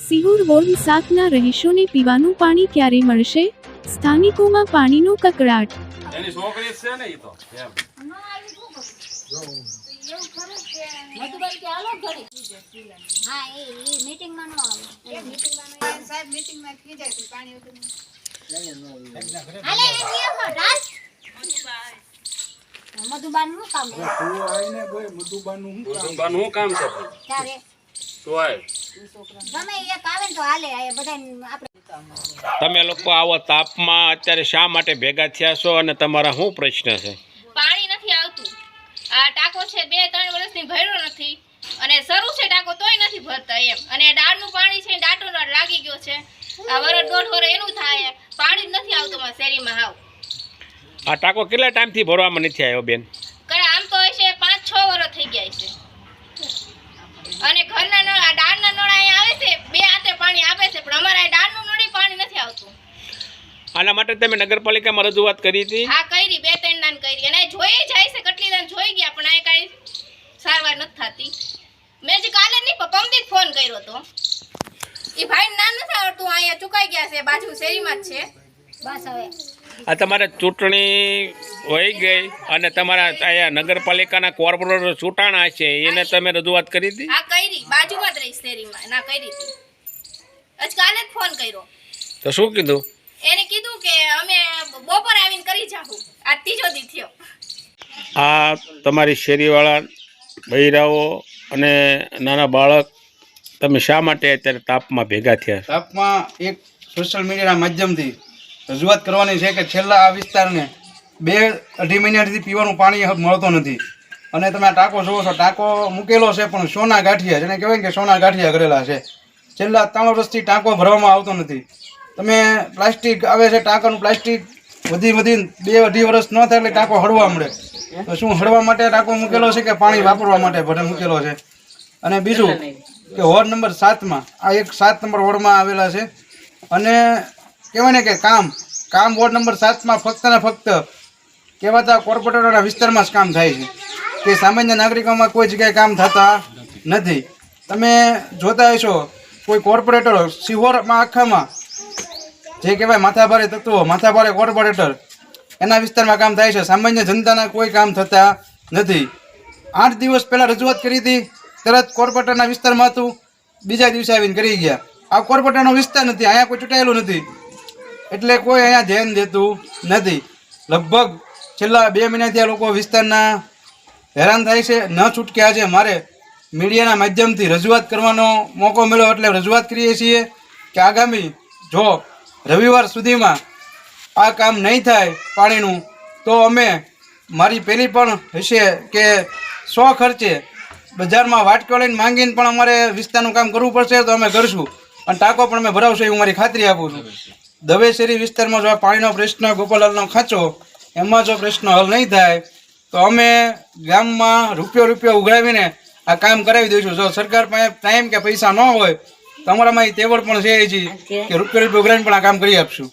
Sihor ward 7ના રહીશોને પીવાનું પાણી ક્યારે મળશે? સ્થાનિકોમાં પાણીનો કકળાટ. એની છોકરી છે ને ઈ તો એમ મધુભાઈ કે હાલો ઘડી હા એ મીટિંગ માં ન આવે એ મીટિંગ માં સાહેબ મીટિંગ માં થઈ જાય પાણી વગર હાલે એ ગયો રાજ મધુબાન નું કામ છે તું આઈને બોય મધુબાન નું કામ છે ત્યારે તો આય ગમે એક આવે તો હાલે આ બધા આપણે તમે લોકો આવો તાપમાં અત્યારે શા માટે ભેગા થયા છો અને તમારા શું પ્રશ્ન છે? પાણી નથી આવતું. આ ટાંકો છે 2-3 વર્ષથી ભર્યો નથી અને શરૂ છે ટાંકો તોય નથી ભરતા એમ. અને ડાળનું પાણી છે ડાટો લાગી ગયો છે. આ વરસ દોઢ વરસ એનું થાય પાણી જ નથી આવતું માં શેરીમાં હાવ. આ ટાંકો કેટલા ટાઈમથી ભરવામાં નથી આવ્યો બેન? આમ તો હશે 5-6 વર્ષ થઈ ગયા છે. અને ઘરના નળ આ ડાળના નળ અહીંયા આવે છે 2 હાથે પાણી આપે છે પણ અમારા ડાળનું નળી પાણી નથી આવતું. આના માટે તમે નગરપાલિકામાં રજૂઆત કરી હતી? હા કરી 2-3 દાન કરી અને જોઈ જાય છે કેટલી દાન જોઈ ગયા પણ આ કાઈ સારવાર નથી થતી. મેં જે કાલે નહીં પંપથી ફોન કર્યો તો એ ભાઈ નામ નથી આવડતું અહીંયા ચુકાઈ ગયા છે બાજુ શેરીમાં જ છે બસ હવે આ તમારે ચૂંટણી વહી ગઈ અને તમારા અહીંયા નગરપાલિકાના કોર્પોરેટર ચૂંટાણા છે એને તમે રજૂઆત કરી હતી? હા કરી બાજુમાં જ રહી શેરીમાં ના કરી હતી આજ કાલે જ ફોન કર્યો તો શું કીધું? એને કીધું કે અમે બપોર આવીને કરી જાહું. આ ત્રીજો દી થયો. આ તમારી શેરીવાળા બૈરાઓ અને નાના બાળક તમે શા માટે અત્યારે તાપમાં ભેગા થયા? તાપમાં એક સોશિયલ મીડિયાના માધ્યમથી રજૂઆત કરવાની છે કે છેલ્લા આ વિસ્તારને 2-2.5 મહિનાથી પીવાનું પાણી મળતો નથી. અને તમે આ ટાંકો જુઓ છો, ટાંકો મૂકેલો છે પણ સોના ગાંઠિયા, જેને કહેવાય કે સોના ગાંઠિયા કરેલા છે. છેલ્લા 3 વર્ષથી ટાંકો ભરવામાં આવતો નથી. તમે પ્લાસ્ટિક આવે છે, ટાંકાનું પ્લાસ્ટિક વધી 2-2.5 વર્ષ ન થાય એટલે ટાંકો હળવા મળે. તો શું હળવા માટે ટાંકો મૂકેલો છે કે પાણી વાપરવા માટે ભરે મૂકેલો છે? અને બીજું કે વોર્ડ નંબર 7માં આ એક 7 નંબર વોર્ડમાં આવેલા છે અને કહેવાય ને કે કામ વોર્ડ નંબર 7માં ફક્ત ને ફક્ત કહેવાતા કોર્પોરેટરના વિસ્તારમાં જ કામ થાય છે કે સામાન્ય નાગરિકોમાં કોઈ જગ્યાએ કામ થતા નથી. તમે જોતા હશો કોઈ કોર્પોરેટર સિહોરમાં આખામાં જે કહેવાય માથાભારે તત્વો, માથાભારે કોર્પોરેટર એના વિસ્તારમાં કામ થાય છે, સામાન્ય જનતાના કોઈ કામ થતા નથી. 8 દિવસ પહેલાં રજૂઆત કરી હતી, તરત કોર્પોરેટરના વિસ્તારમાં હતું, બીજા દિવસે આવીને કરી ગયા. આ કોર્પોરેટરનો વિસ્તાર નથી, અહીંયા કોઈ ચૂંટાયેલું નથી એટલે કોઈ અહીંયા ધ્યાન દેતું નથી. લગભગ છેલ્લા 2 મહિનાથી આ લોકો વિસ્તારના હેરાન થાય છે. ન છૂટકે આજે મારે મીડિયાના માધ્યમથી રજૂઆત કરવાનો મોકો મળ્યો એટલે રજૂઆત કરીએ છીએ કે આગામી જો રવિવાર સુધીમાં આ કામ નહીં થાય પાણીનું તો અમે મારી પહેલી પણ હશે કે 100 ખર્ચે બજારમાં વાટકો લઈને માંગીને પણ અમારે વિસ્તારનું કામ કરવું પડશે તો અમે કરશું અને ટાંકો પણ અમે ભરાવશું એવું મારી ખાતરી આપું છું. દવે શેરી વિસ્તારમાં જો આ પાણીનો પ્રશ્ન ગોપાલાલનો ખાંચો એમાં જો પ્રશ્ન હલ નહીં થાય તો અમે ગામમાં રૂપિયો ઉઘરાવીને આ કામ કરાવી દઈશું. જો સરકાર પાસે ટાઈમ કે પૈસા ન હોય તો અમારામાં એ તેવડ પણ છે કે રૂપિયો ઉઘરાવીને પણ આ કામ કરી આપશું.